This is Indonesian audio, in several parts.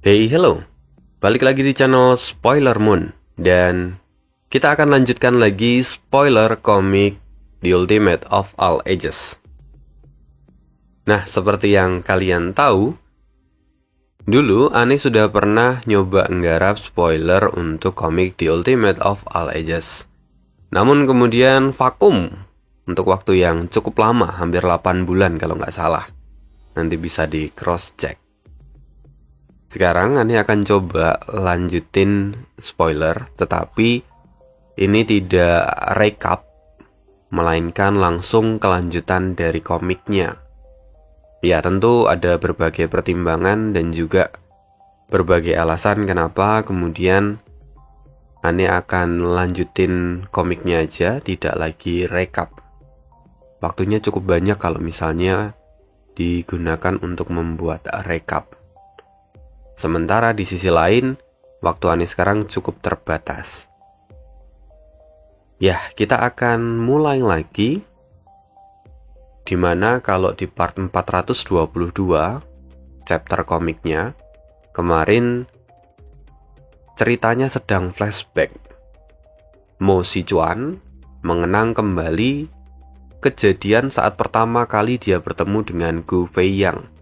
Hey, hello. Balik lagi di channel Spoiler Moon. Dan kita akan lanjutkan lagi spoiler komik The Ultimate of All Ages. Nah, seperti yang kalian tahu, dulu Ani sudah pernah nyoba nggarap spoiler untuk komik The Ultimate of All Ages. Namun kemudian vakum untuk waktu yang cukup lama, hampir 8 bulan kalau nggak salah. Nanti bisa di cross check. Sekarang Ani akan coba lanjutin spoiler, tetapi ini tidak recap, melainkan langsung kelanjutan dari komiknya. Ya, tentu ada berbagai pertimbangan dan juga berbagai alasan kenapa kemudian Ani akan lanjutin komiknya aja, tidak lagi recap. Waktunya cukup banyak kalau misalnya digunakan untuk membuat recap. Sementara di sisi lain, waktu Ani sekarang cukup terbatas. Ya, kita akan mulai lagi. Dimana kalau di part 422, chapter komiknya, kemarin ceritanya sedang flashback. Mo Sichuan mengenang kembali kejadian saat pertama kali dia bertemu dengan Gu Feiyang.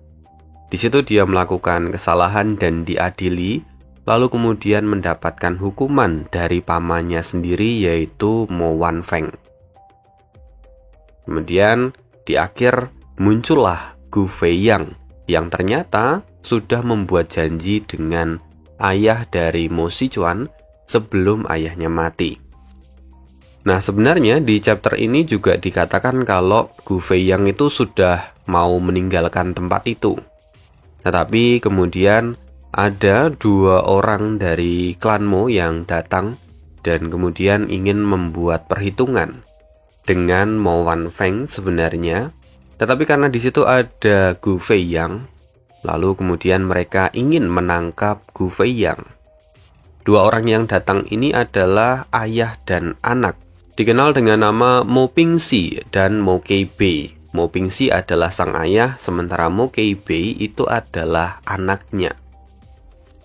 Di situ dia melakukan kesalahan dan diadili, lalu kemudian mendapatkan hukuman dari pamannya sendiri yaitu Mo Wanfeng. Kemudian di akhir muncullah Gu Feiyang yang ternyata sudah membuat janji dengan ayah dari Mo Sichuan sebelum ayahnya mati. Nah, sebenarnya di chapter ini juga dikatakan kalau Gu Feiyang itu sudah mau meninggalkan tempat itu. Tetapi kemudian ada 2 orang dari klan Mo yang datang dan kemudian ingin membuat perhitungan dengan Mo Wanfeng sebenarnya. Tetapi karena di situ ada Gu Feiyang, lalu kemudian mereka ingin menangkap Gu Feiyang. 2 orang yang datang ini adalah ayah dan anak, dikenal dengan nama Mo Pingxi dan Mo Keibei. Mo Pingxi adalah sang ayah, sementara Mo Keibei itu adalah anaknya.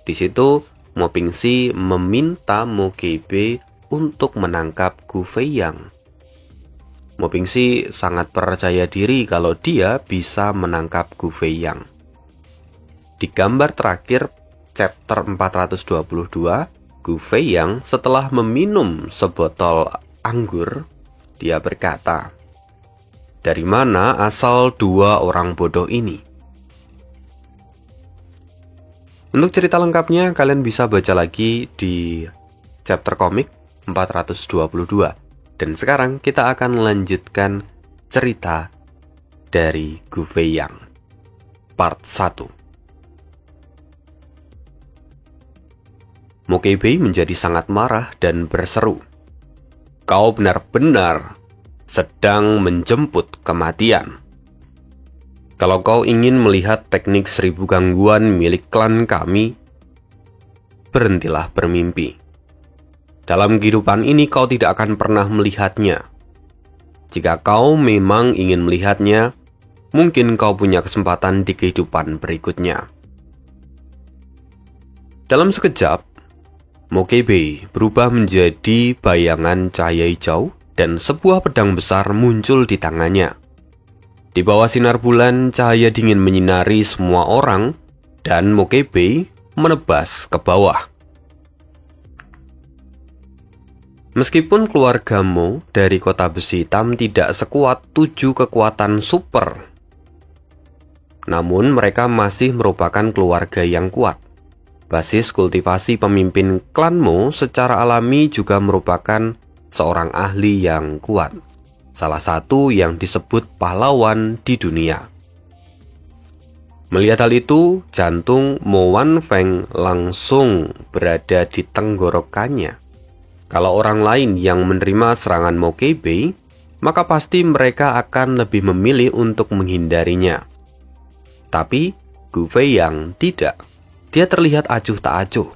Di situ Mo Pingxi meminta Mo Keibei untuk menangkap Gu Feiyang. Mo Pingxi sangat percaya diri kalau dia bisa menangkap Gu Feiyang. Di gambar terakhir chapter 422, Gu Feiyang setelah meminum sebotol anggur, dia berkata, "Dari mana asal 2 orang bodoh ini?" Untuk cerita lengkapnya kalian bisa baca lagi di chapter komik 422. Dan sekarang kita akan melanjutkan cerita dari Gu Feiyang part 1. Mo Keibei menjadi sangat marah dan berseru, "Kau benar-benar sedang menjemput kematian. Kalau kau ingin melihat teknik 1000 gangguan milik klan kami, berhentilah bermimpi. Dalam kehidupan ini kau tidak akan pernah melihatnya. Jika kau memang ingin melihatnya, mungkin kau punya kesempatan di kehidupan berikutnya." Dalam sekejap, Mo Keibei berubah menjadi bayangan cahaya hijau dan sebuah pedang besar muncul di tangannya. Di bawah sinar bulan, cahaya dingin menyinari semua orang dan Mo Keibei menebas ke bawah. Meskipun keluarga Mo dari kota besi hitam tidak sekuat 7 kekuatan super, namun mereka masih merupakan keluarga yang kuat. Basis kultivasi pemimpin klan Mo secara alami juga merupakan seorang ahli yang kuat, salah satu yang disebut pahlawan di dunia. Melihat hal itu, jantung Mo Wanfeng langsung berada di tenggorokannya. Kalau orang lain yang menerima serangan Mo Keibei, maka pasti mereka akan lebih memilih untuk menghindarinya. Tapi Gu Feiyang tidak. Dia terlihat acuh tak acuh.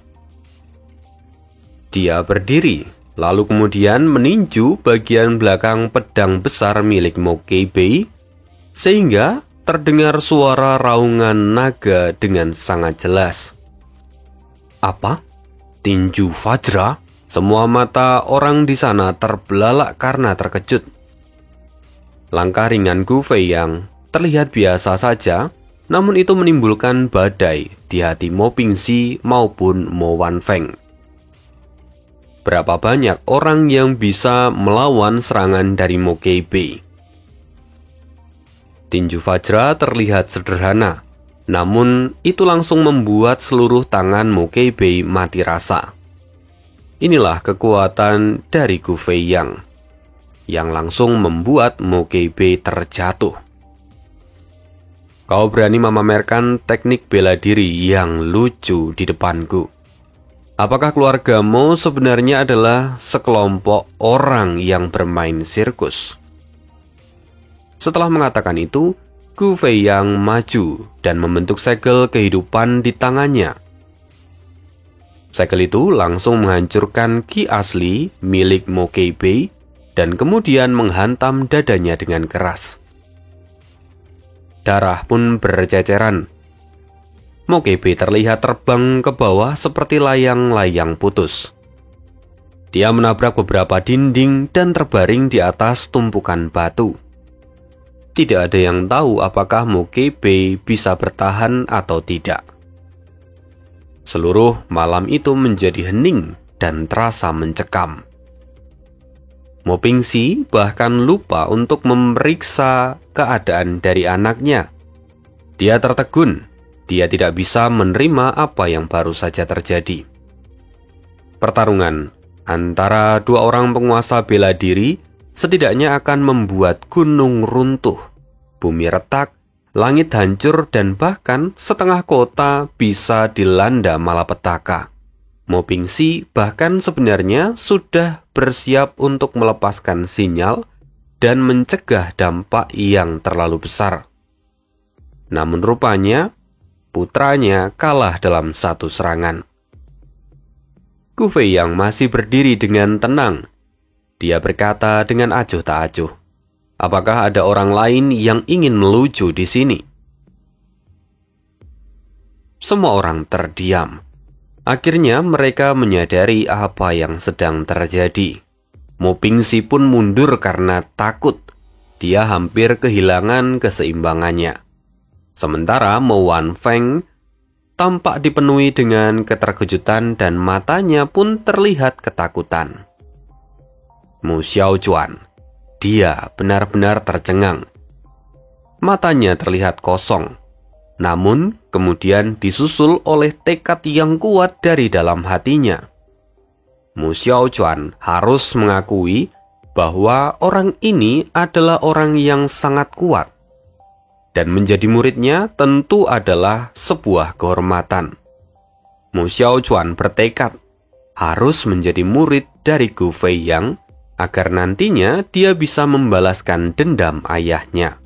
Dia berdiri, lalu kemudian meninju bagian belakang pedang besar milik Mo Keibei, sehingga terdengar suara raungan naga dengan sangat jelas. Apa? Tinju Vajra? Semua mata orang di sana terbelalak karena terkejut. Langkah ringan Gu Feiyang terlihat biasa saja, namun itu menimbulkan badai di hati Mo Pingxi maupun Mo Wanfeng. Berapa banyak orang yang bisa melawan serangan dari Mo Keibei? Tinju Vajra terlihat sederhana, namun itu langsung membuat seluruh tangan Mo Keibei mati rasa. Inilah kekuatan dari Gu Feiyang yang langsung membuat Mo Keibei terjatuh. Kau berani memamerkan teknik bela diri yang lucu di depanku. Apakah keluarga Mo sebenarnya adalah sekelompok orang yang bermain sirkus? Setelah mengatakan itu, Gu Feiyang maju dan membentuk segel kehidupan di tangannya. Segel itu langsung menghancurkan ki asli milik Mo Keibei dan kemudian menghantam dadanya dengan keras. Darah pun berceceran. Mo Keibei terlihat terbang ke bawah seperti layang-layang putus. Dia menabrak beberapa dinding dan terbaring di atas tumpukan batu. Tidak ada yang tahu apakah Mo Keibei bisa bertahan atau tidak. Seluruh malam itu menjadi hening dan terasa mencekam. Mo Pingxi bahkan lupa untuk memeriksa keadaan dari anaknya. Dia tertegun. Dia tidak bisa menerima apa yang baru saja terjadi. Pertarungan antara dua orang penguasa bela diri setidaknya akan membuat gunung runtuh, bumi retak, langit hancur, dan bahkan setengah kota bisa dilanda malapetaka. Mo Pingxi bahkan sebenarnya sudah bersiap untuk melepaskan sinyal dan mencegah dampak yang terlalu besar. Namun rupanya, putranya kalah dalam satu serangan. Gu Feiyang masih berdiri dengan tenang. Dia berkata dengan acuh tak acuh, apakah ada orang lain yang ingin melucu di sini? Semua orang terdiam. Akhirnya mereka menyadari apa yang sedang terjadi. Mo Pingxi pun mundur karena takut. Dia hampir kehilangan keseimbangannya. Sementara Mo Wanfeng tampak dipenuhi dengan keterkejutan dan matanya pun terlihat ketakutan. Mu Xiaojuan, dia benar-benar tercengang. Matanya terlihat kosong, namun kemudian disusul oleh tekad yang kuat dari dalam hatinya. Mu Xiaojuan harus mengakui bahwa orang ini adalah orang yang sangat kuat. Dan menjadi muridnya tentu adalah sebuah kehormatan. Mu Xiaojuan bertekad harus menjadi murid dari Gu Feiyang agar nantinya dia bisa membalaskan dendam ayahnya.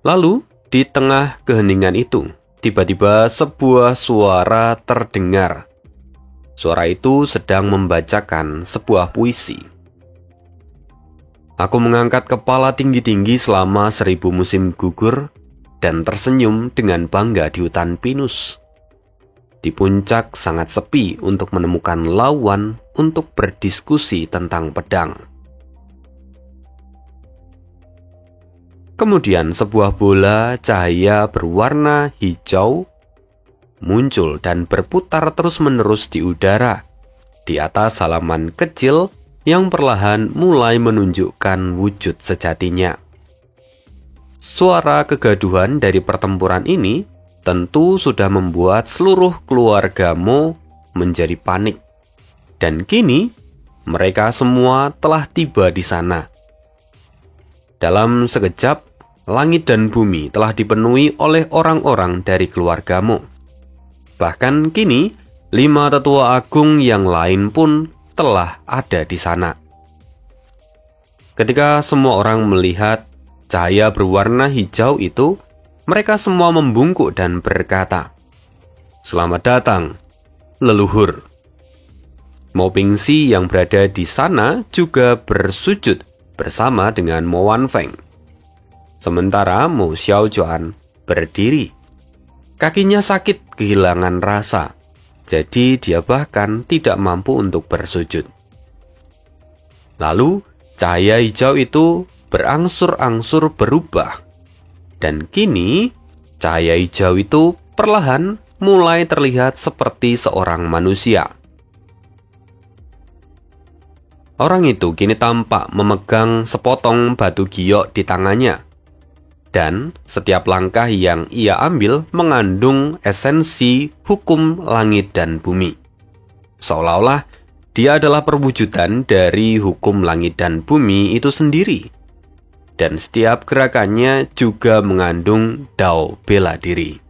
Lalu, di tengah keheningan itu, tiba-tiba sebuah suara terdengar. Suara itu sedang membacakan sebuah puisi. Aku mengangkat kepala tinggi-tinggi selama 1000 musim gugur dan tersenyum dengan bangga di hutan pinus. Di puncak sangat sepi untuk menemukan lawan untuk berdiskusi tentang pedang. Kemudian sebuah bola cahaya berwarna hijau muncul dan berputar terus-menerus di udara di atas halaman kecil yang perlahan mulai menunjukkan wujud sejatinya. Suara kegaduhan dari pertempuran ini tentu sudah membuat seluruh keluarga Mo menjadi panik. Dan kini, mereka semua telah tiba di sana. Dalam sekejap, langit dan bumi telah dipenuhi oleh orang-orang dari keluarga Mo. Bahkan kini, 5 tetua agung yang lain pun telah ada di sana. Ketika semua orang melihat cahaya berwarna hijau itu, mereka semua membungkuk dan berkata, "Selamat datang, leluhur." Mo Pingxi yang berada di sana juga bersujud bersama dengan Mo Wanfeng. Sementara Mo Xiaojuan berdiri. Kakinya sakit kehilangan rasa. Jadi dia bahkan tidak mampu untuk bersujud. Lalu cahaya hijau itu berangsur-angsur berubah. Dan kini cahaya hijau itu perlahan mulai terlihat seperti seorang manusia. Orang itu kini tampak memegang sepotong batu giok di tangannya. Dan setiap langkah yang ia ambil mengandung esensi hukum langit dan bumi. Seolah-olah dia adalah perwujudan dari hukum langit dan bumi itu sendiri. Dan setiap gerakannya juga mengandung dao bela diri.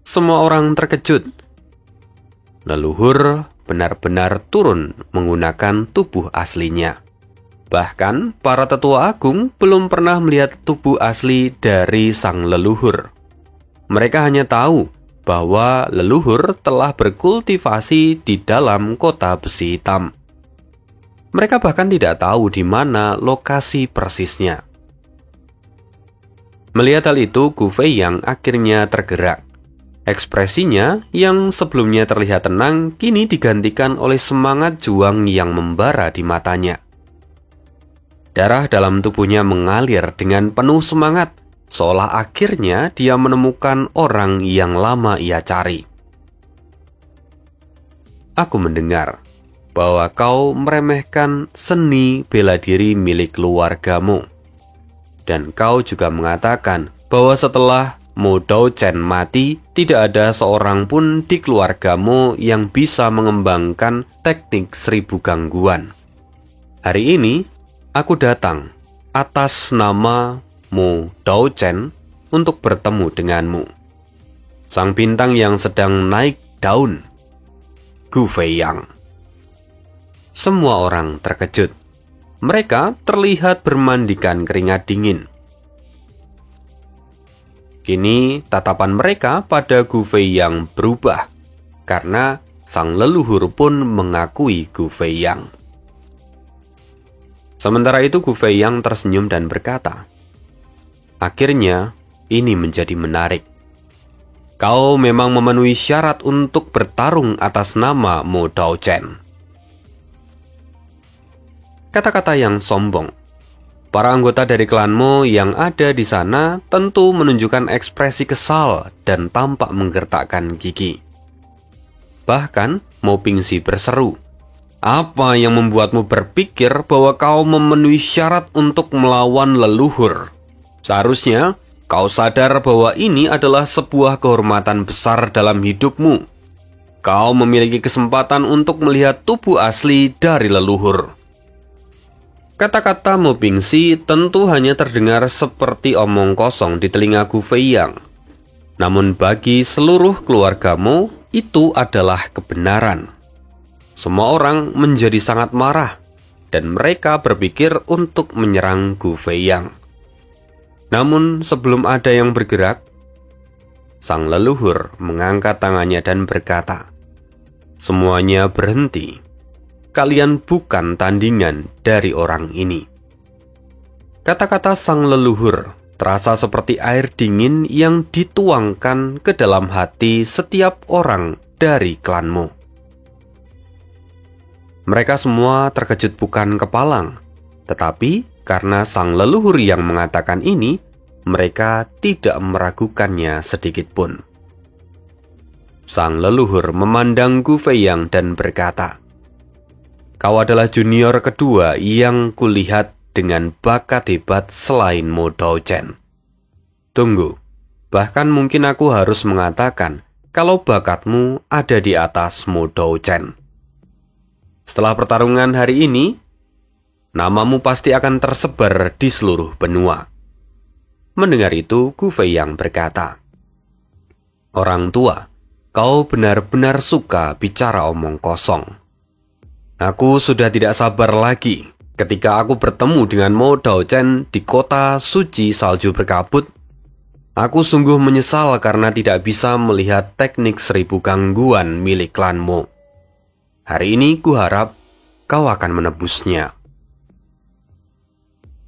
Semua orang terkejut. Leluhur benar-benar turun menggunakan tubuh aslinya. Bahkan para tetua agung belum pernah melihat tubuh asli dari sang leluhur. Mereka hanya tahu bahwa leluhur telah berkultivasi di dalam kota besi hitam. Mereka bahkan tidak tahu di mana lokasi persisnya. Melihat hal itu, Gu Feiyang akhirnya tergerak. Ekspresinya yang sebelumnya terlihat tenang kini digantikan oleh semangat juang yang membara di matanya. Darah dalam tubuhnya mengalir dengan penuh semangat, seolah akhirnya dia menemukan orang yang lama ia cari. Aku mendengar bahwa kau meremehkan seni bela diri milik keluargamu. Dan kau juga mengatakan bahwa setelah Mo Dao Chen mati, tidak ada seorang pun di keluargamu yang bisa mengembangkan teknik 1000 gangguan. Hari ini, aku datang atas nama Mo Dao Chen untuk bertemu denganmu. Sang bintang yang sedang naik daun, Gu Feiyang. Semua orang terkejut. Mereka terlihat bermandikan keringat dingin. Kini tatapan mereka pada Gu Feiyang berubah, karena sang leluhur pun mengakui Gu Feiyang. Sementara itu Gu Feiyang tersenyum dan berkata, "Akhirnya ini menjadi menarik. Kau memang memenuhi syarat untuk bertarung atas nama Mo Dao Chen." Kata-kata yang sombong. Para anggota dari klan Mo yang ada di sana tentu menunjukkan ekspresi kesal dan tampak menggertakkan gigi. Bahkan Mo Pingxi berseru, "Apa yang membuatmu berpikir bahwa kau memenuhi syarat untuk melawan leluhur? Seharusnya kau sadar bahwa ini adalah sebuah kehormatan besar dalam hidupmu. Kau memiliki kesempatan untuk melihat tubuh asli dari leluhur." Kata-kata Mo Pingxi tentu hanya terdengar seperti omong kosong di telinga Gu Feiyang. Namun bagi seluruh keluarga Mo, itu adalah kebenaran. Semua orang menjadi sangat marah, dan mereka berpikir untuk menyerang Gu Feiyang. Namun sebelum ada yang bergerak, sang leluhur mengangkat tangannya dan berkata, "Semuanya berhenti. Kalian bukan tandingan dari orang ini." Kata-kata sang leluhur terasa seperti air dingin yang dituangkan ke dalam hati setiap orang dari klan Mo. Mereka semua terkejut bukan kepalang, tetapi karena sang leluhur yang mengatakan ini, mereka tidak meragukannya sedikit pun. Sang leluhur memandang Gu Feiyang dan berkata, "Kau adalah junior kedua yang kulihat dengan bakat hebat selain Mo Dao Chen. Tunggu, bahkan mungkin aku harus mengatakan kalau bakatmu ada di atas Mo Dao Chen. Setelah pertarungan hari ini, namamu pasti akan tersebar di seluruh benua." Mendengar itu, Gu Feiyang berkata, "Orang tua, kau benar-benar suka bicara omong kosong. Aku sudah tidak sabar lagi ketika aku bertemu dengan Mo Dao Chen di kota suci salju berkabut. Aku sungguh menyesal karena tidak bisa melihat teknik 1000 gangguan milik klan Mo. Hari ini kuharap kau akan menebusnya."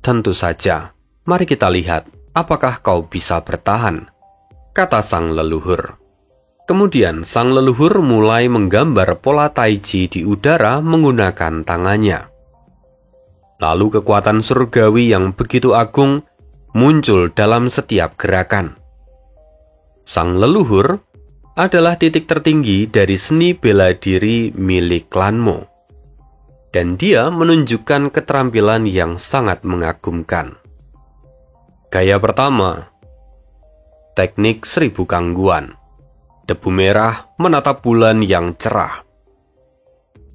"Tentu saja, mari kita lihat apakah kau bisa bertahan," kata sang leluhur. Kemudian sang leluhur mulai menggambar pola taiji di udara menggunakan tangannya. Lalu kekuatan surgawi yang begitu agung muncul dalam setiap gerakan. Sang leluhur adalah titik tertinggi dari seni bela diri milik klan Mo. Dan dia menunjukkan keterampilan yang sangat mengagumkan. Gaya pertama, teknik 1000 gangguan. Debu merah menatap bulan yang cerah.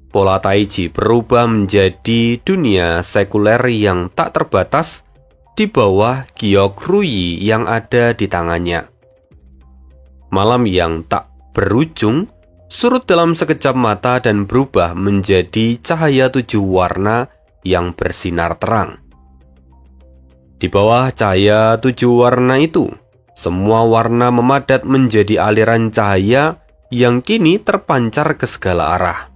Pola taiji berubah menjadi dunia sekuler yang tak terbatas di bawah Gyeok-ruyi yang ada di tangannya. Malam yang tak berujung surut dalam sekejap mata dan berubah menjadi cahaya 7 warna yang bersinar terang. Di bawah cahaya 7 warna itu, semua warna memadat menjadi aliran cahaya yang kini terpancar ke segala arah.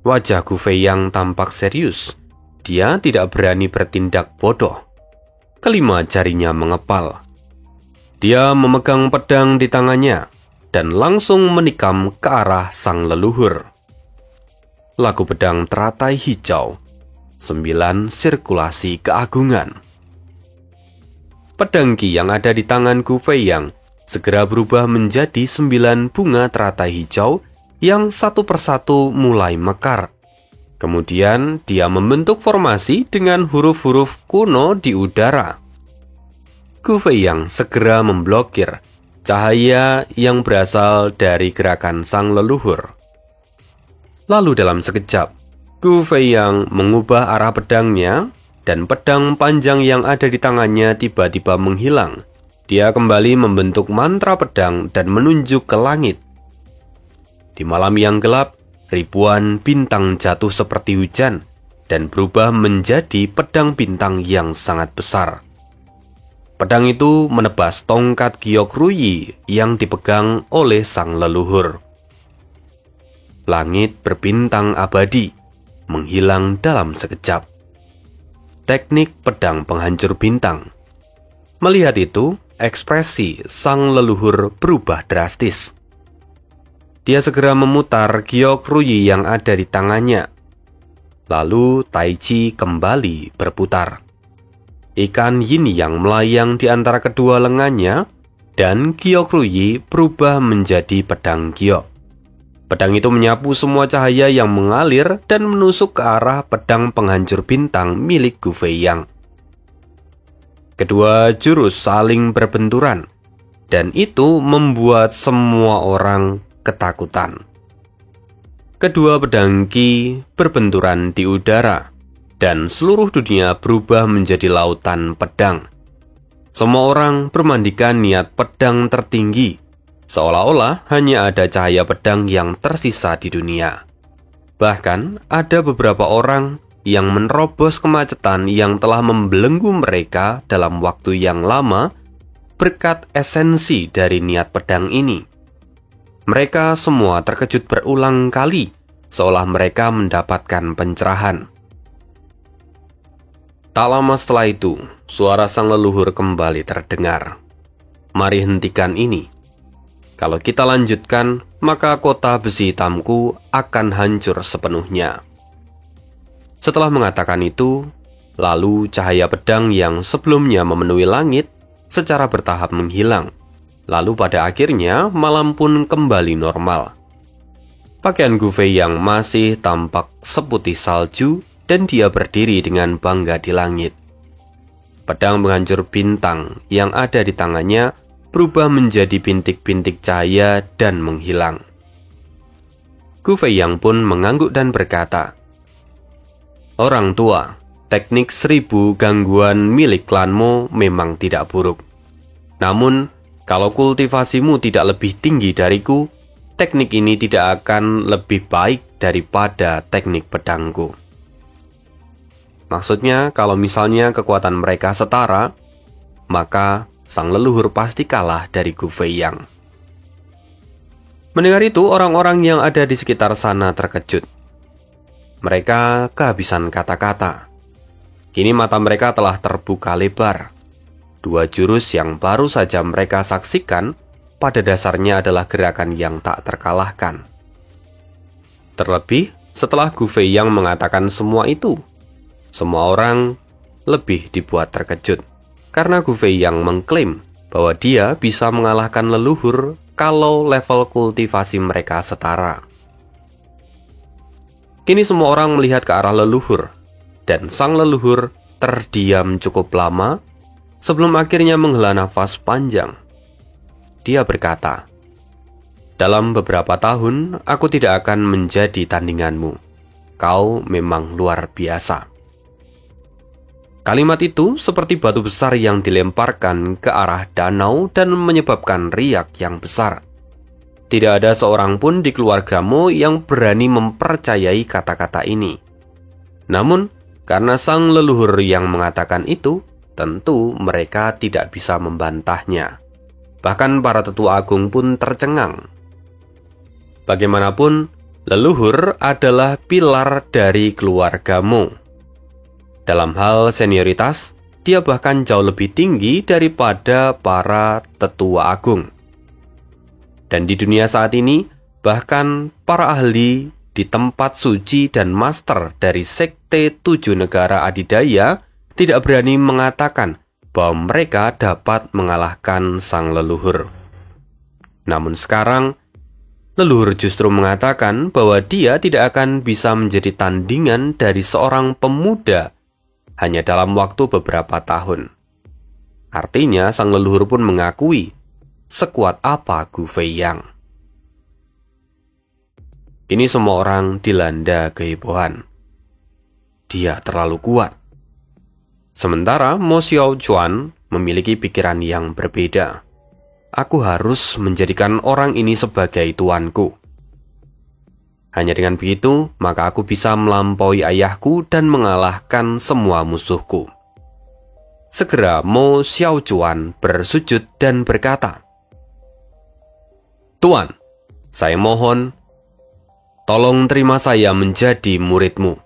Wajah Gu Feiyang tampak serius. Dia tidak berani bertindak bodoh. Kelima jarinya mengepal. Dia memegang pedang di tangannya dan langsung menikam ke arah sang leluhur. Lagu pedang teratai hijau, 9 sirkulasi keagungan. Pedang Qi yang ada di tangan Gu Feiyang segera berubah menjadi 9 bunga teratai hijau yang satu persatu mulai mekar. Kemudian dia membentuk formasi dengan huruf-huruf kuno di udara. Gu Feiyang segera memblokir cahaya yang berasal dari gerakan sang leluhur. Lalu dalam sekejap, Gu Feiyang mengubah arah pedangnya dan pedang panjang yang ada di tangannya tiba-tiba menghilang. Dia kembali membentuk mantra pedang dan menunjuk ke langit. Di malam yang gelap, ribuan bintang jatuh seperti hujan dan berubah menjadi pedang bintang yang sangat besar. Pedang itu menebas tongkat Gyeok-ruyi yang dipegang oleh sang leluhur. Langit berbintang abadi, menghilang dalam sekejap. Teknik pedang penghancur bintang. Melihat itu, ekspresi sang leluhur berubah drastis. Dia segera memutar Gyeok-ruyi yang ada di tangannya. Lalu taiji kembali berputar. Ikan yin yang melayang di antara kedua lengannya dan Gyeok-ruyi berubah menjadi pedang Gyeok. Pedang itu menyapu semua cahaya yang mengalir dan menusuk ke arah pedang penghancur bintang milik Gu Feiyang. Kedua jurus saling berbenturan, dan itu membuat semua orang ketakutan. Kedua pedang Qi berbenturan di udara, dan seluruh dunia berubah menjadi lautan pedang. Semua orang bermandikan niat pedang tertinggi, seolah-olah hanya ada cahaya pedang yang tersisa di dunia. Bahkan ada beberapa orang yang menerobos kemacetan yang telah membelenggu mereka dalam waktu yang lama berkat esensi dari niat pedang ini. Mereka semua terkejut berulang kali, seolah mereka mendapatkan pencerahan. Tak lama setelah itu, suara sang leluhur kembali terdengar. Mari hentikan ini. Kalau kita lanjutkan, maka kota besi hitamku akan hancur sepenuhnya. Setelah mengatakan itu, lalu cahaya pedang yang sebelumnya memenuhi langit secara bertahap menghilang. Lalu pada akhirnya malam pun kembali normal. Pakaian Gu Feiyang masih tampak seputih salju dan dia berdiri dengan bangga di langit. Pedang penghancur bintang yang ada di tangannya berubah menjadi bintik-bintik cahaya dan menghilang. Gu Feiyang pun mengangguk dan berkata, "Orang tua, teknik 1000 gangguan milik klanmu memang tidak buruk. Namun, kalau kultivasimu tidak lebih tinggi dariku, teknik ini tidak akan lebih baik daripada teknik pedangku." Maksudnya, kalau misalnya kekuatan mereka setara, maka sang leluhur pasti kalah dari Gu Feiyang. Mendengar itu, orang-orang yang ada di sekitar sana terkejut. Mereka kehabisan kata-kata. Kini mata mereka telah terbuka lebar. Dua jurus yang baru saja mereka saksikan pada dasarnya adalah gerakan yang tak terkalahkan. Terlebih, setelah Gu Feiyang mengatakan semua itu, semua orang lebih dibuat terkejut. Karena Gu Feiyang mengklaim bahwa dia bisa mengalahkan leluhur kalau level kultivasi mereka setara. Kini semua orang melihat ke arah leluhur, dan sang leluhur terdiam cukup lama sebelum akhirnya menghela nafas panjang. Dia berkata, "Dalam beberapa tahun, aku tidak akan menjadi tandinganmu. Kau memang luar biasa." Kalimat itu seperti batu besar yang dilemparkan ke arah danau dan menyebabkan riak yang besar. Tidak ada seorang pun di keluarga Mo yang berani mempercayai kata-kata ini. Namun, karena sang leluhur yang mengatakan itu, tentu mereka tidak bisa membantahnya. Bahkan para tetua agung pun tercengang. Bagaimanapun, leluhur adalah pilar dari keluarga Mo. Dalam hal senioritas, dia bahkan jauh lebih tinggi daripada para tetua agung. Dan di dunia saat ini, bahkan para ahli di tempat suci dan master dari Sekte 7 Negara Adidaya tidak berani mengatakan bahwa mereka dapat mengalahkan sang leluhur. Namun sekarang, leluhur justru mengatakan bahwa dia tidak akan bisa menjadi tandingan dari seorang pemuda hanya dalam waktu beberapa tahun. Artinya sang leluhur pun mengakui sekuat apa Gu Feiyang. Ini semua orang dilanda kehebohan. Dia terlalu kuat. Sementara Mo Xiaochuan memiliki pikiran yang berbeda. Aku harus menjadikan orang ini sebagai tuanku. Hanya dengan begitu, maka aku bisa melampaui ayahku dan mengalahkan semua musuhku. Segera Mo Xiaochuan bersujud dan berkata, "Tuan, saya mohon, tolong terima saya menjadi muridmu."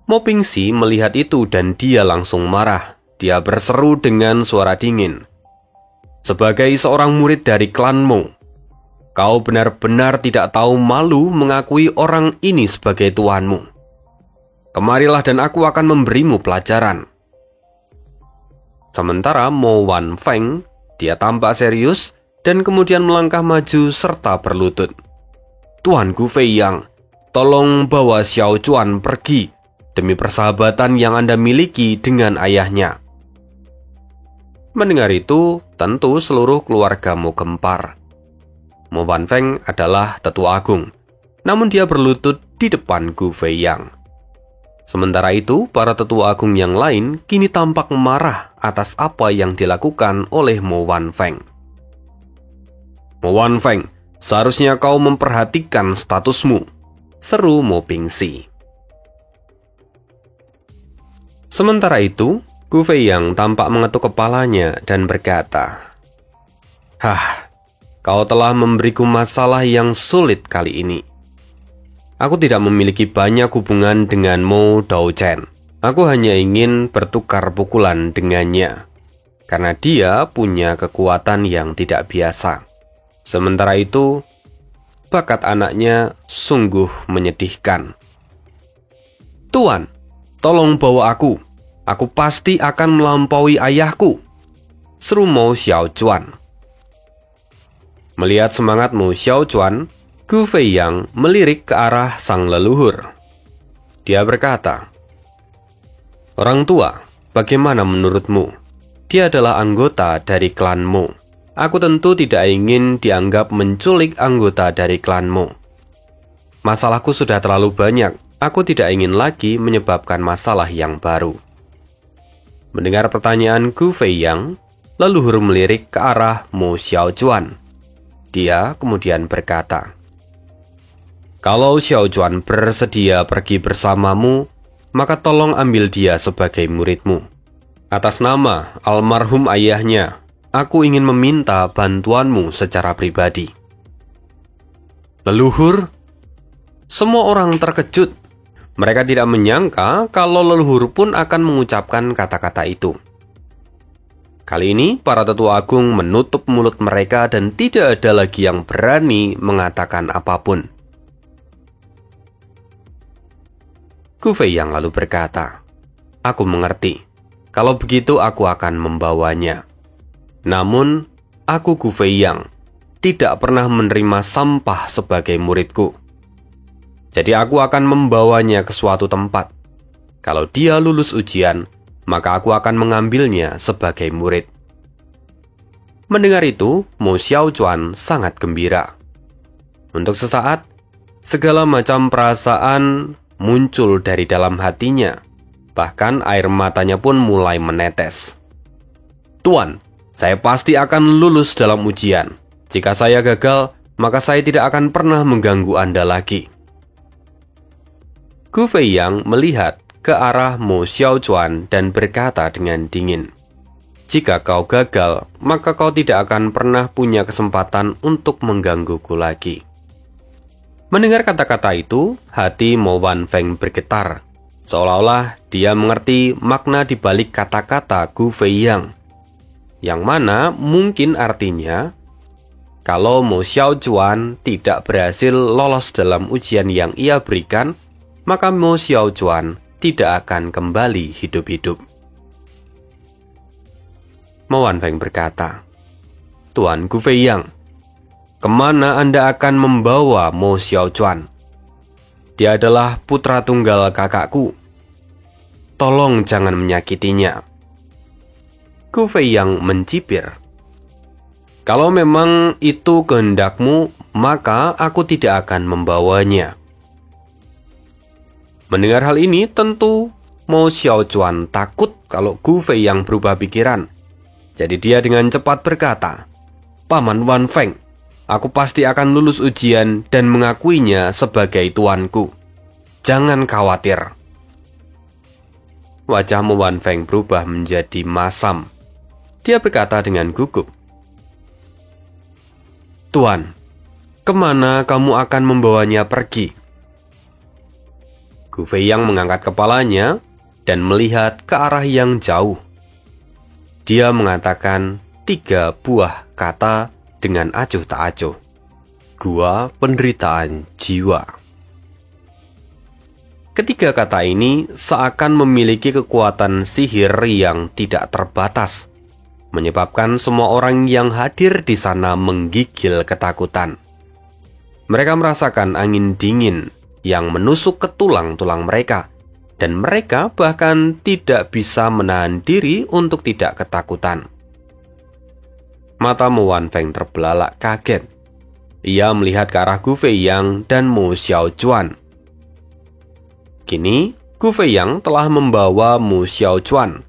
Mo Pingxi melihat itu dan dia langsung marah. Dia berseru dengan suara dingin, "Sebagai seorang murid dari klan Mo, kau benar-benar tidak tahu malu mengakui orang ini sebagai tuanmu. Kemarilah dan aku akan memberimu pelajaran." Sementara Mo Wanfeng, dia tampak serius dan kemudian melangkah maju serta berlutut. "Tuan Gu Feiyang, tolong bawa Xiaochuan pergi demi persahabatan yang Anda miliki dengan ayahnya." Mendengar itu, tentu seluruh keluarga Mo gempar. Mo Wanfeng adalah tetua agung, namun dia berlutut di depan Gu Feiyang. Sementara itu, para tetua agung yang lain kini tampak marah atas apa yang dilakukan oleh Mo Wanfeng. "Mo Wanfeng, seharusnya kau memperhatikan statusmu," seru Mo Pingxi. Sementara itu, Gu Feiyang tampak mengetuk kepalanya dan berkata, Kau telah memberiku masalah yang sulit kali ini. Aku tidak memiliki banyak hubungan dengan Mo Daochen. Aku hanya ingin bertukar pukulan dengannya, karena dia punya kekuatan yang tidak biasa. Sementara itu, bakat anaknya sungguh menyedihkan. "Tuan, tolong bawa aku. Aku pasti akan melampaui ayahku," seru Mo Xiaochuan. Melihat semangat Mo Xiaochuan, Gu Feiyang melirik ke arah sang leluhur. Dia berkata, "Orang tua, bagaimana menurutmu? Dia adalah anggota dari klan Mo. Aku tentu tidak ingin dianggap menculik anggota dari klan Mo. Masalahku sudah terlalu banyak. Aku tidak ingin lagi menyebabkan masalah yang baru." Mendengar pertanyaan Gu Feiyang, leluhur melirik ke arah Mo Xiaochuan. Dia kemudian berkata, "Kalau Xiaochuan bersedia pergi bersamamu, maka tolong ambil dia sebagai muridmu. Atas nama almarhum ayahnya, aku ingin meminta bantuanmu secara pribadi." Leluhur? Semua orang terkejut. Mereka tidak menyangka kalau leluhur pun akan mengucapkan kata-kata itu. Kali ini para tetua agung menutup mulut mereka dan tidak ada lagi yang berani mengatakan apapun. Gu Feiyang lalu berkata, "Aku mengerti. Kalau begitu aku akan membawanya. Namun, aku Gu Feiyang tidak pernah menerima sampah sebagai muridku. Jadi aku akan membawanya ke suatu tempat. Kalau dia lulus ujian, maka aku akan mengambilnya sebagai murid." Mendengar itu, Mo Xiaochuan sangat gembira. Untuk sesaat, segala macam perasaan muncul dari dalam hatinya. Bahkan air matanya pun mulai menetes. "Tuan, saya pasti akan lulus dalam ujian. Jika saya gagal, maka saya tidak akan pernah mengganggu Anda lagi." Gu Feiyang melihat ke arah Mo Xiaochuan dan berkata dengan dingin, "Jika kau gagal, maka kau tidak akan pernah punya kesempatan untuk menggangguku lagi." Mendengar kata-kata itu, hati Mo Wanfeng bergetar, seolah-olah dia mengerti makna di balik kata-kata Gu Feiyang, yang mana mungkin artinya, kalau Mo Xiaochuan tidak berhasil lolos dalam ujian yang ia berikan, maka Mo Xiaochuan tidak akan kembali hidup-hidup. Mo Wanfeng berkata, "Tuan Gu Feiyang, kemana Anda akan membawa Mo Xiaochuan? Dia adalah putra tunggal kakakku. Tolong jangan menyakitinya." Gu Feiyang mencibir, "Kalau memang itu kehendakmu, maka aku tidak akan membawanya." Mendengar hal ini, tentu Mo Xiaochuan takut kalau Gu Feiyang berubah pikiran. Jadi dia dengan cepat berkata, "Paman Wanfeng, aku pasti akan lulus ujian dan mengakuinya sebagai tuanku. Jangan khawatir." Wajah Mo Wanfeng berubah menjadi masam. Dia berkata dengan gugup, "Tuan, kemana kamu akan membawanya pergi?" Gu Feiyang mengangkat kepalanya dan melihat ke arah yang jauh. Dia mengatakan 3 buah kata dengan acuh tak acuh. "Gua penderitaan jiwa." Ketiga kata ini seakan memiliki kekuatan sihir yang tidak terbatas, menyebabkan semua orang yang hadir di sana menggigil ketakutan. Mereka merasakan angin dingin yang menusuk ke tulang-tulang mereka, dan mereka bahkan tidak bisa menahan diri untuk tidak ketakutan. Mata Mo Wanfeng terbelalak kaget. Ia melihat ke arah Gu Feiyang dan Mo Xiaochuan. Kini, Gu Feiyang telah membawa Mo Xiaochuan,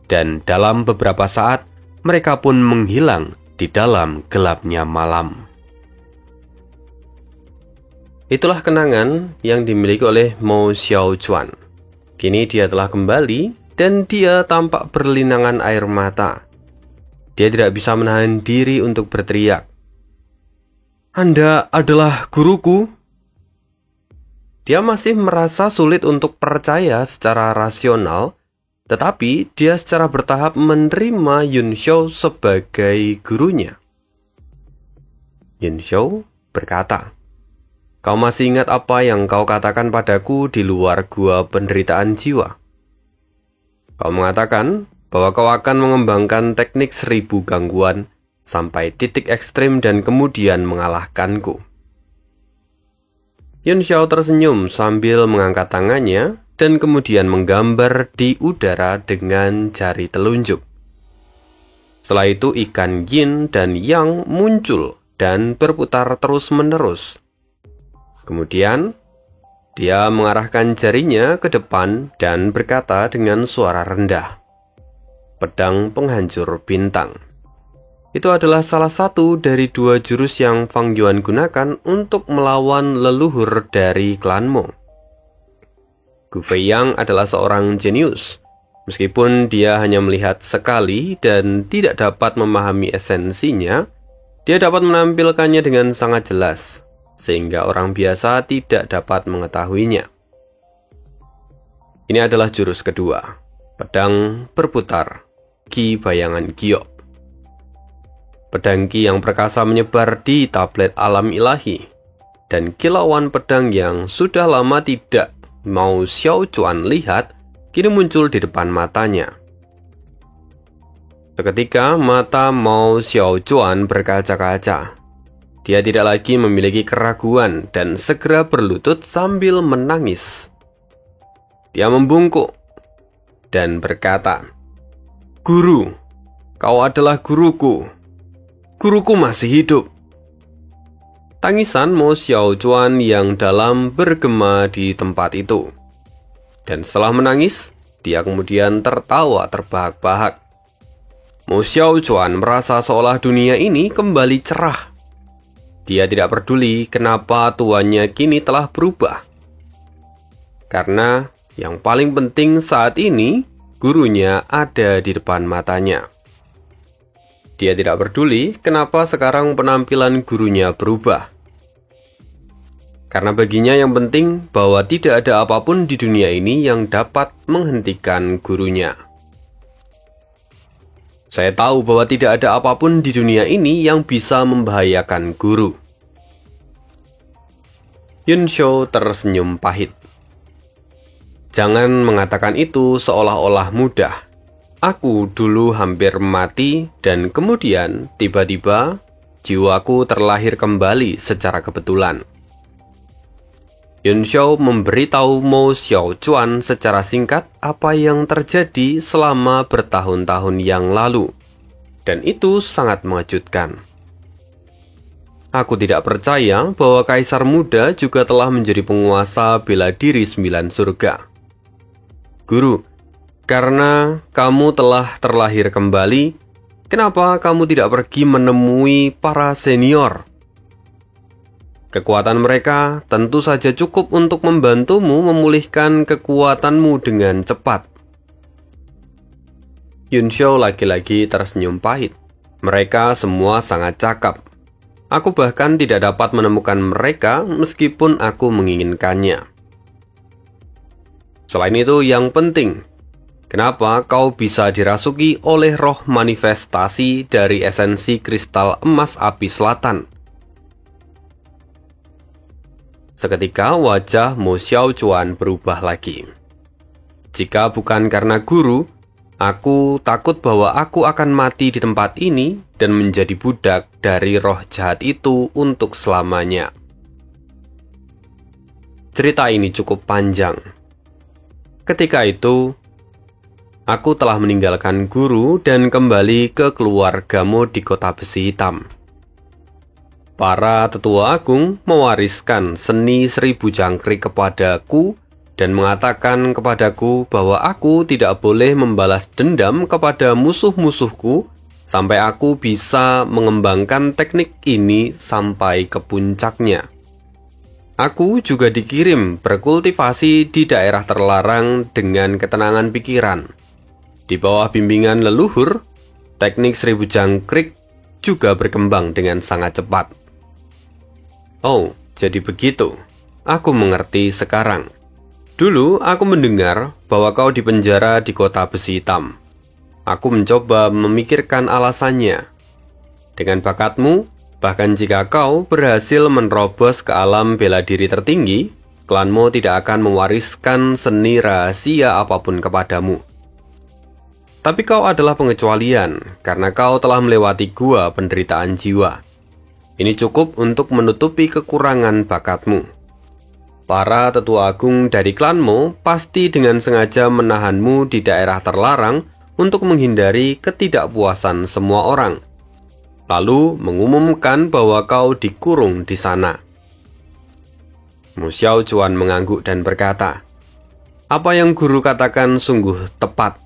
dan dalam beberapa saat mereka pun menghilang di dalam gelapnya malam. Itulah kenangan yang dimiliki oleh Mo Xiaochuan. Kini dia telah kembali dan dia tampak berlinangan air mata. Dia tidak bisa menahan diri untuk berteriak, "Anda adalah guruku?" Dia masih merasa sulit untuk percaya secara rasional, tetapi dia secara bertahap menerima Yun Xiao sebagai gurunya. Yun Xiao berkata, "Kau masih ingat apa yang kau katakan padaku di luar gua penderitaan jiwa? Kau mengatakan bahwa kau akan mengembangkan teknik 1000 gangguan sampai titik ekstrim dan kemudian mengalahkanku." Yun Xiao tersenyum sambil mengangkat tangannya dan kemudian menggambar di udara dengan jari telunjuk. Setelah itu ikan yin dan yang muncul dan berputar terus-menerus. Kemudian, dia mengarahkan jarinya ke depan dan berkata dengan suara rendah, "Pedang penghancur bintang." Itu adalah salah satu dari 2 jurus yang Fang Yuan gunakan untuk melawan leluhur dari klan Mo. Gu Feiyang adalah seorang jenius. Meskipun dia hanya melihat sekali dan tidak dapat memahami esensinya, dia dapat menampilkannya dengan sangat jelas, sehingga orang biasa tidak dapat mengetahuinya. Ini adalah jurus kedua, pedang berputar. Ki bayangan giok. Pedang Ki yang perkasa menyebar di tablet alam ilahi, dan kilauan pedang yang sudah lama tidak mau Xiao Chuan lihat, kini muncul di depan matanya. Seketika mata Mao Xiao Chuan berkaca-kaca. Dia tidak lagi memiliki keraguan dan segera berlutut sambil menangis. Dia membungkuk dan berkata, "Guru, kau adalah guruku. Guruku masih hidup." Tangisan Mo Xiao Chuan yang dalam bergema di tempat itu. Dan setelah menangis, dia kemudian tertawa terbahak-bahak. Mo Xiao Chuan merasa seolah dunia ini kembali cerah. Dia tidak peduli kenapa tuannya kini telah berubah. Karena yang paling penting saat ini, gurunya ada di depan matanya. Dia tidak peduli kenapa sekarang penampilan gurunya berubah. Karena baginya yang penting bahwa tidak ada apapun di dunia ini yang dapat menghentikan gurunya. Saya tahu bahwa tidak ada apapun di dunia ini yang bisa membahayakan guru. Yun Shou tersenyum pahit. Jangan mengatakan itu seolah-olah mudah. Aku dulu hampir mati dan kemudian tiba-tiba jiwaku terlahir kembali secara kebetulan. Yun Shou memberitahu Mo Xiao Chuan secara singkat apa yang terjadi selama bertahun-tahun yang lalu. Dan itu sangat mengejutkan. Aku tidak percaya bahwa Kaisar Muda juga telah menjadi penguasa bela diri 9 surga. Guru, karena kamu telah terlahir kembali, kenapa kamu tidak pergi menemui para senior? Kekuatan mereka tentu saja cukup untuk membantumu memulihkan kekuatanmu dengan cepat. Yun Shou lagi-lagi tersenyum pahit. Mereka semua sangat cakap. Aku bahkan tidak dapat menemukan mereka meskipun aku menginginkannya. Selain itu, yang penting, kenapa kau bisa dirasuki oleh roh manifestasi dari esensi kristal emas api selatan? Seketika wajah Mo Xiao Chuan berubah lagi. Jika bukan karena guru, aku takut bahwa aku akan mati di tempat ini dan menjadi budak dari roh jahat itu untuk selamanya. Cerita ini cukup panjang. Ketika itu, aku telah meninggalkan guru dan kembali ke keluargamu di kota besi hitam. Para tetua agung mewariskan seni 1000 jangkrik kepadaku dan mengatakan kepadaku bahwa aku tidak boleh membalas dendam kepada musuh-musuhku sampai aku bisa mengembangkan teknik ini sampai ke puncaknya. Aku juga dikirim berkultivasi di daerah terlarang dengan ketenangan pikiran. Di bawah bimbingan leluhur, teknik 1000 jangkrik juga berkembang dengan sangat cepat. Oh, jadi begitu. Aku mengerti sekarang. Dulu aku mendengar bahwa kau dipenjara di kota besi hitam. Aku mencoba memikirkan alasannya. Dengan bakatmu, bahkan jika kau berhasil menerobos ke alam bela diri tertinggi, klanmu tidak akan mewariskan seni rahasia apapun kepadamu. Tapi kau adalah pengecualian, karena kau telah melewati gua penderitaan jiwa. Ini cukup untuk menutupi kekurangan bakatmu. Para tetua agung dari klanmu pasti dengan sengaja menahanmu di daerah terlarang untuk menghindari ketidakpuasan semua orang. Lalu mengumumkan bahwa kau dikurung di sana. Mo Xiao Chuan mengangguk dan berkata, "Apa yang guru katakan sungguh tepat.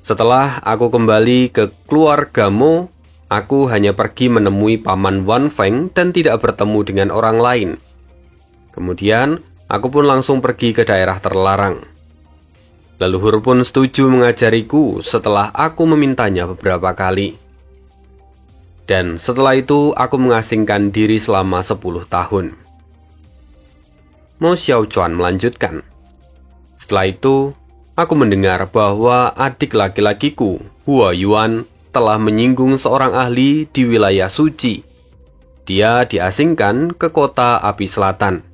Setelah aku kembali ke keluargamu, aku hanya pergi menemui Paman Wan Feng dan tidak bertemu dengan orang lain. Kemudian, aku pun langsung pergi ke daerah terlarang. Leluhur pun setuju mengajariku setelah aku memintanya beberapa kali. Dan setelah itu, aku mengasingkan diri selama 10 tahun. Mo Xiao Chuan melanjutkan, "Setelah itu, Aku mendengar bahwa adik laki-lakiku, Hua Yuan, telah menyinggung seorang ahli di wilayah suci. Dia diasingkan ke kota api selatan.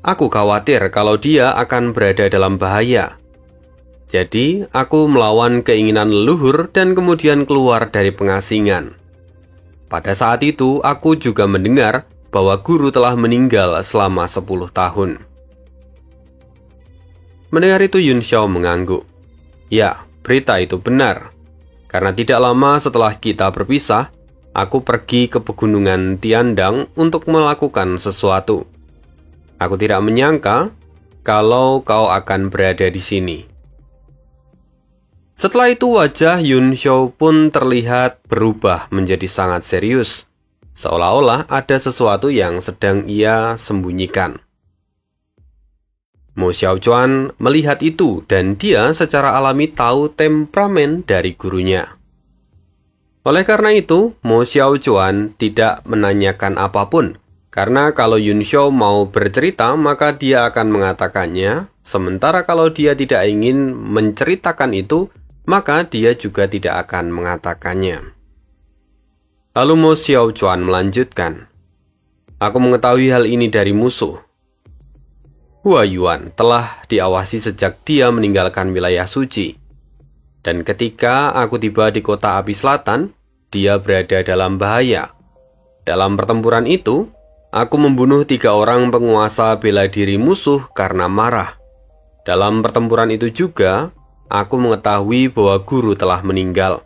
Aku khawatir kalau dia akan berada dalam bahaya. Jadi, aku melawan keinginan leluhur dan kemudian keluar dari pengasingan. Pada saat itu, aku juga mendengar bahwa guru telah meninggal selama 10 tahun. Mendengar itu, Yun Xiao mengangguk. Ya, berita itu benar. Karena tidak lama setelah kita berpisah, aku pergi ke pegunungan Tiandang untuk melakukan sesuatu. Aku tidak menyangka kalau kau akan berada di sini. Setelah itu wajah Yun Xiao pun terlihat berubah menjadi sangat serius, seolah-olah ada sesuatu yang sedang ia sembunyikan. Mo Xiaochuan melihat itu dan dia secara alami tahu temperamen dari gurunya. Oleh karena itu, Mo Xiaochuan tidak menanyakan apapun, karena kalau Yun Xiao mau bercerita maka dia akan mengatakannya, sementara kalau dia tidak ingin menceritakan itu, maka dia juga tidak akan mengatakannya. Lalu Mo Xiaochuan melanjutkan, aku mengetahui hal ini dari musuh. Hua Yuan telah diawasi sejak dia meninggalkan wilayah suci. Dan ketika aku tiba di kota api selatan, dia berada dalam bahaya. Dalam pertempuran itu, aku membunuh 3 orang penguasa bela diri musuh karena marah. Dalam pertempuran itu juga, aku mengetahui bahwa guru telah meninggal.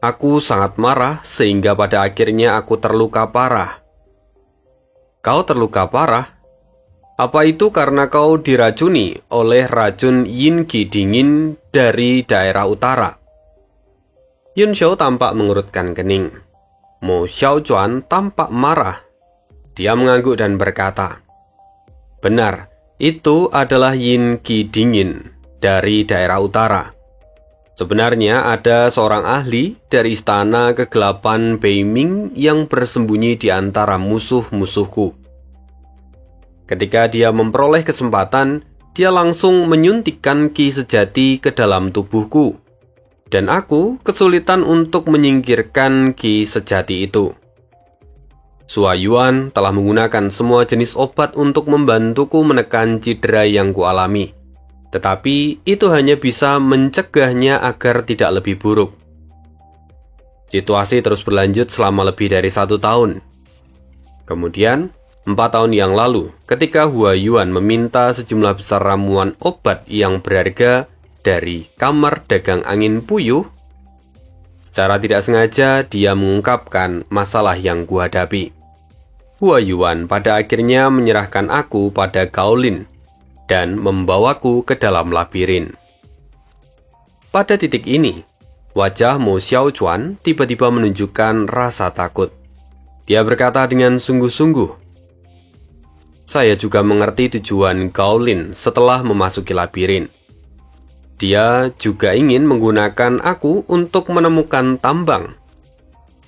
Aku sangat marah sehingga pada akhirnya aku terluka parah. Kau terluka parah? Apa itu karena kau diracuni oleh racun Yin Qi dingin dari daerah utara? Yun Xiao tampak mengerutkan kening. Mo Xiaochuan tampak marah. Dia mengangguk dan berkata, benar, itu adalah Yin Qi dingin dari daerah utara. Sebenarnya ada seorang ahli dari istana kegelapan Beiming yang bersembunyi di antara musuh-musuhku. Ketika dia memperoleh kesempatan, dia langsung menyuntikkan ki sejati ke dalam tubuhku. Dan aku kesulitan untuk menyingkirkan ki sejati itu. Hua Yuan telah menggunakan semua jenis obat untuk membantuku menekan cedera yang kualami. Tetapi itu hanya bisa mencegahnya agar tidak lebih buruk. Situasi terus berlanjut selama lebih dari 1 tahun. Kemudian, 4 tahun yang lalu, ketika Hua Yuan meminta sejumlah besar ramuan obat yang berharga dari kamar dagang angin puyuh, secara tidak sengaja dia mengungkapkan masalah yang kuhadapi. Hua Yuan pada akhirnya menyerahkan aku pada Gaolin dan membawaku ke dalam labirin. Pada titik ini, wajah Mo Xiaochuan tiba-tiba menunjukkan rasa takut. Dia berkata dengan sungguh-sungguh, saya juga mengerti tujuan Gaolin setelah memasuki labirin. Dia juga ingin menggunakan aku untuk menemukan tambang.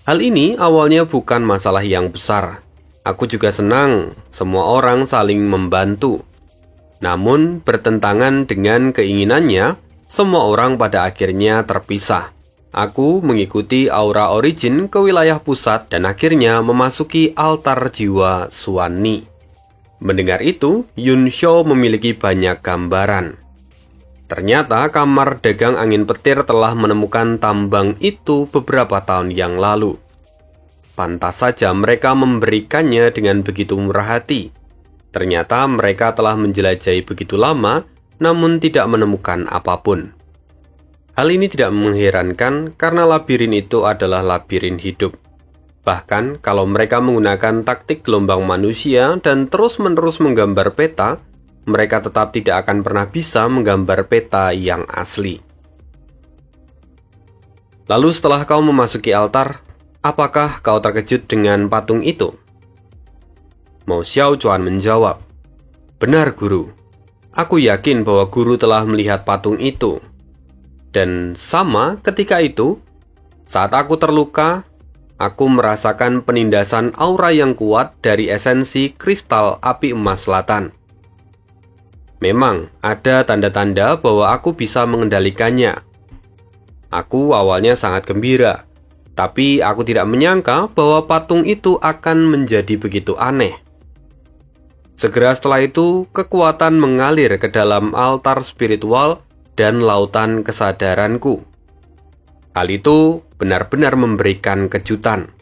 Hal ini awalnya bukan masalah yang besar. Aku juga senang semua orang saling membantu. Namun bertentangan dengan keinginannya, semua orang pada akhirnya terpisah. Aku mengikuti aura origin ke wilayah pusat dan akhirnya memasuki altar jiwa Suani. Mendengar itu, Yun Xiao memiliki banyak gambaran. Ternyata kamar dagang angin petir telah menemukan tambang itu beberapa tahun yang lalu. Pantas saja mereka memberikannya dengan begitu murah hati. Ternyata mereka telah menjelajahi begitu lama, namun tidak menemukan apapun. Hal ini tidak mengherankan karena labirin itu adalah labirin hidup. Bahkan kalau mereka menggunakan taktik gelombang manusia dan terus-menerus menggambar peta, mereka tetap tidak akan pernah bisa menggambar peta yang asli. Lalu setelah kau memasuki altar, apakah kau terkejut dengan patung itu? Mo Xiaochuan menjawab, benar guru, aku yakin bahwa guru telah melihat patung itu. Dan sama ketika itu, saat aku terluka, aku merasakan penindasan aura yang kuat dari esensi kristal api emas selatan. Memang ada tanda-tanda bahwa aku bisa mengendalikannya. Aku awalnya sangat gembira, tapi aku tidak menyangka bahwa patung itu akan menjadi begitu aneh. Segera setelah itu, kekuatan mengalir ke dalam altar spiritual dan lautan kesadaranku. Hal itu benar-benar memberikan kejutan.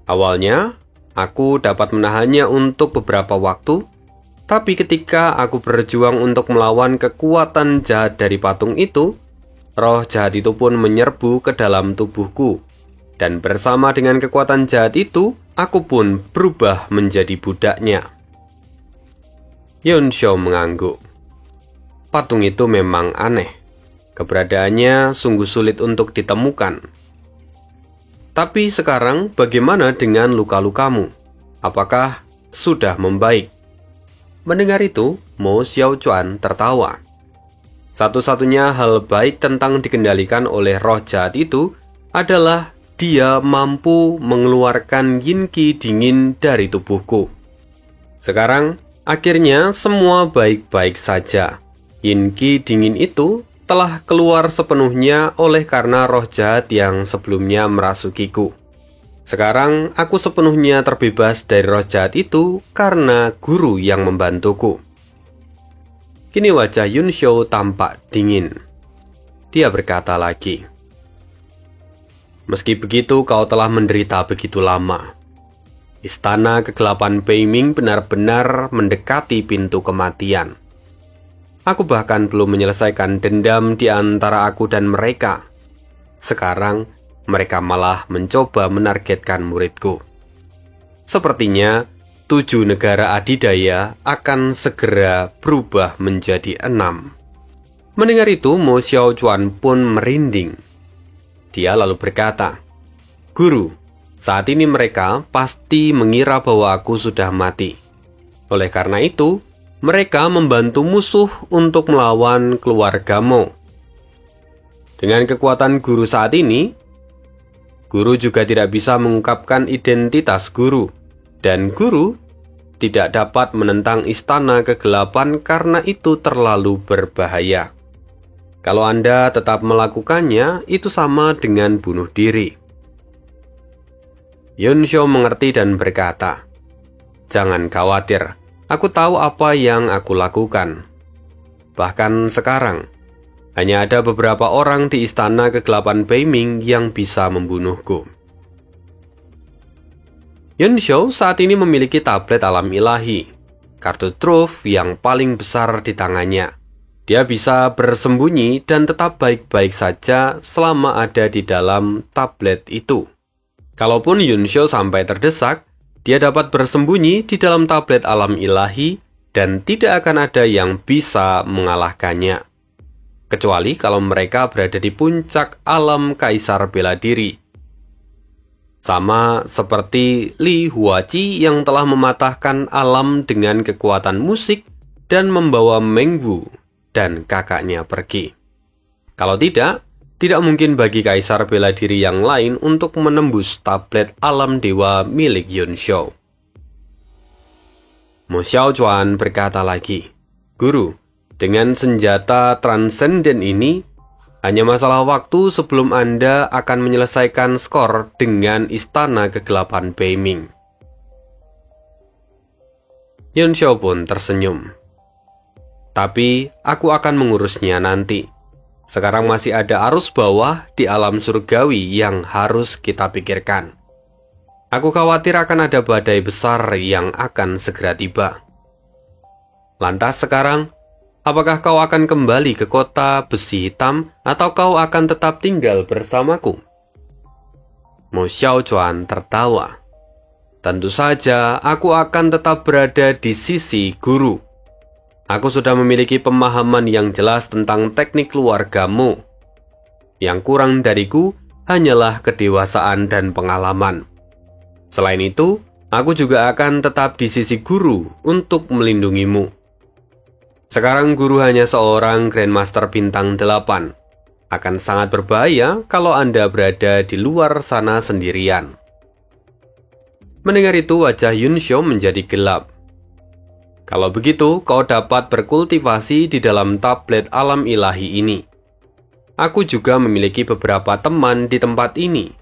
Awalnya, aku dapat menahannya untuk beberapa waktu, tapi ketika aku berjuang untuk melawan kekuatan jahat dari patung itu, roh jahat itu pun menyerbu ke dalam tubuhku. Dan bersama dengan kekuatan jahat itu, aku pun berubah menjadi budaknya. Yunsho mengangguk. Patung itu memang aneh. Keberadaannya sungguh sulit untuk ditemukan. Tapi sekarang bagaimana dengan luka-lukamu? Apakah sudah membaik? Mendengar itu, Mo Xiaochuan tertawa. Satu-satunya hal baik tentang dikendalikan oleh roh jahat itu adalah dia mampu mengeluarkan yin qi dingin dari tubuhku. Sekarang, akhirnya semua baik-baik saja. Yin qi dingin itu telah keluar sepenuhnya oleh karena roh jahat yang sebelumnya merasukiku. Sekarang aku sepenuhnya terbebas dari roh jahat itu karena guru yang membantuku. Kini wajah Yunsho tampak dingin. Dia berkata lagi, "Meski begitu kau telah menderita begitu lama. Istana kegelapan Beiming benar-benar mendekati pintu kematian. Aku bahkan belum menyelesaikan dendam di antara aku dan mereka. Sekarang, mereka malah mencoba menargetkan muridku. Sepertinya, 7 negara adidaya akan segera berubah menjadi 6. Mendengar itu, Mo Xiaochuan pun merinding. Dia lalu berkata, "Guru, saat ini mereka pasti mengira bahwa aku sudah mati. Oleh karena itu, mereka membantu musuh untuk melawan keluargamu. Dengan kekuatan guru saat ini, guru juga tidak bisa mengungkapkan identitas guru, dan guru tidak dapat menentang istana kegelapan karena itu terlalu berbahaya. Kalau Anda tetap melakukannya, itu sama dengan bunuh diri." Yunsho mengerti dan berkata, "Jangan khawatir, aku tahu apa yang aku lakukan. Bahkan sekarang, hanya ada beberapa orang di istana kegelapan Beiming yang bisa membunuhku." Yunsho saat ini memiliki tablet alam ilahi, kartu truf yang paling besar di tangannya. Dia bisa bersembunyi dan tetap baik-baik saja selama ada di dalam tablet itu. Kalaupun Yunsho sampai terdesak, dia dapat bersembunyi di dalam tablet alam ilahi dan tidak akan ada yang bisa mengalahkannya. Kecuali kalau mereka berada di puncak alam kaisar bela diri. Sama seperti Li Huaqi yang telah mematahkan alam dengan kekuatan musik dan membawa Mengbu dan kakaknya pergi. Kalau tidak mungkin bagi kaisar bela diri yang lain untuk menembus tablet alam dewa milik Yunsho. Mo Xiaochuan berkata lagi, "Guru, dengan senjata transenden ini, hanya masalah waktu sebelum Anda akan menyelesaikan skor dengan istana kegelapan Beiming." Yunsho pun tersenyum. "Tapi aku akan mengurusnya nanti. Sekarang masih ada arus bawah di alam surgawi yang harus kita pikirkan. Aku khawatir akan ada badai besar yang akan segera tiba. Lantas sekarang, apakah kau akan kembali ke kota besi hitam atau kau akan tetap tinggal bersamaku?" Mo Xiaochuan tertawa. "Tentu saja aku akan tetap berada di sisi guru. Aku sudah memiliki pemahaman yang jelas tentang teknik keluargamu. Yang kurang dariku hanyalah kedewasaan dan pengalaman. Selain itu, aku juga akan tetap di sisi guru untuk melindungimu. Sekarang guru hanya seorang Grandmaster bintang 8. Akan sangat berbahaya kalau Anda berada di luar sana sendirian." Mendengar itu, wajah Yunsho menjadi gelap. Kalau begitu, kau dapat berkultivasi di dalam tablet alam ilahi ini. Aku juga memiliki beberapa teman di tempat ini.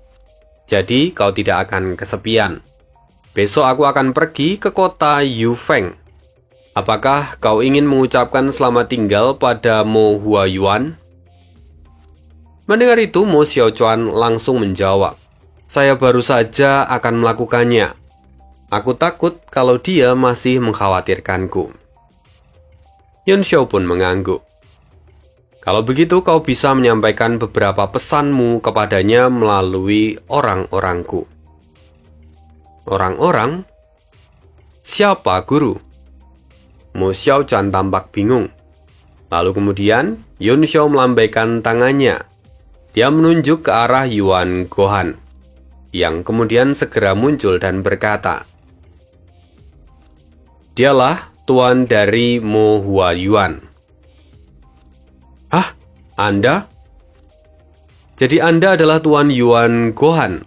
Jadi, kau tidak akan kesepian. Besok aku akan pergi ke kota Yufeng. Apakah kau ingin mengucapkan selamat tinggal pada Mo Huayuan? Mendengar itu, Mo Xiaochuan langsung menjawab, "Saya baru saja akan melakukannya. Aku takut kalau dia masih mengkhawatirkanku." Yun Xiao pun mengangguk. "Kalau begitu kau bisa menyampaikan beberapa pesanmu kepadanya melalui orang-orangku." "Orang-orang? Siapa, guru?" Mo Xiaochuan tampak bingung. Lalu kemudian, Yun Xiao melambaikan tangannya. Dia menunjuk ke arah Yuan Gohan, yang kemudian segera muncul dan berkata, "Dialah tuan dari Mo Huayuan." "Hah? Anda? Jadi Anda adalah tuan Yuan Gohan?"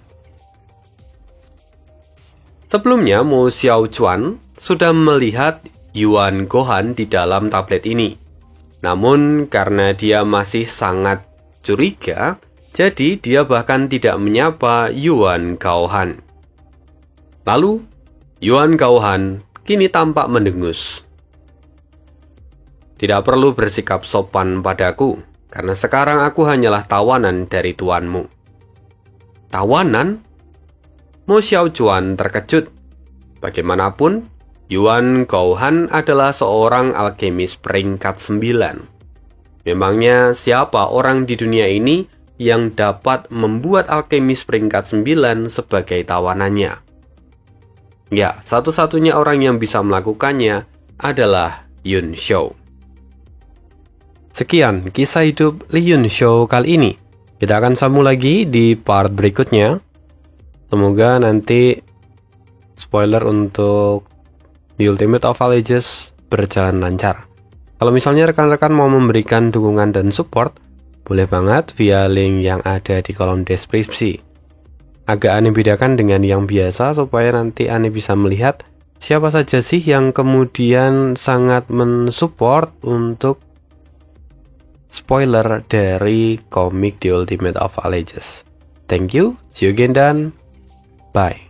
Sebelumnya, Mo Xiaochuan sudah melihat Yuan Gohan di dalam tablet ini. Namun karena dia masih sangat curiga, jadi dia bahkan tidak menyapa Yuan Gohan. Lalu, Yuan Gohan kini tampak mendengus. "Tidak perlu bersikap sopan padaku, karena sekarang aku hanyalah tawanan dari tuanmu." "Tawanan?" Mo Xiaochuan terkejut. Bagaimanapun, Yuan Gohan adalah seorang alkemis peringkat 9. Memangnya siapa orang di dunia ini yang dapat membuat alkemis peringkat 9 sebagai tawanannya? Ya, satu-satunya orang yang bisa melakukannya adalah Yun Xiao. Sekian kisah hidup Li Yun Xiao kali ini. Kita akan sambung lagi di part berikutnya. Semoga nanti spoiler untuk The Ultimate of All Ages berjalan lancar. Kalau misalnya rekan-rekan mau memberikan dukungan dan support, boleh banget via link yang ada di kolom deskripsi. Agak aneh bedakan dengan yang biasa supaya nanti aneh bisa melihat siapa saja sih yang kemudian sangat mensupport untuk spoiler dari komik The Ultimate of All Ages. Thank you, see you again dan bye.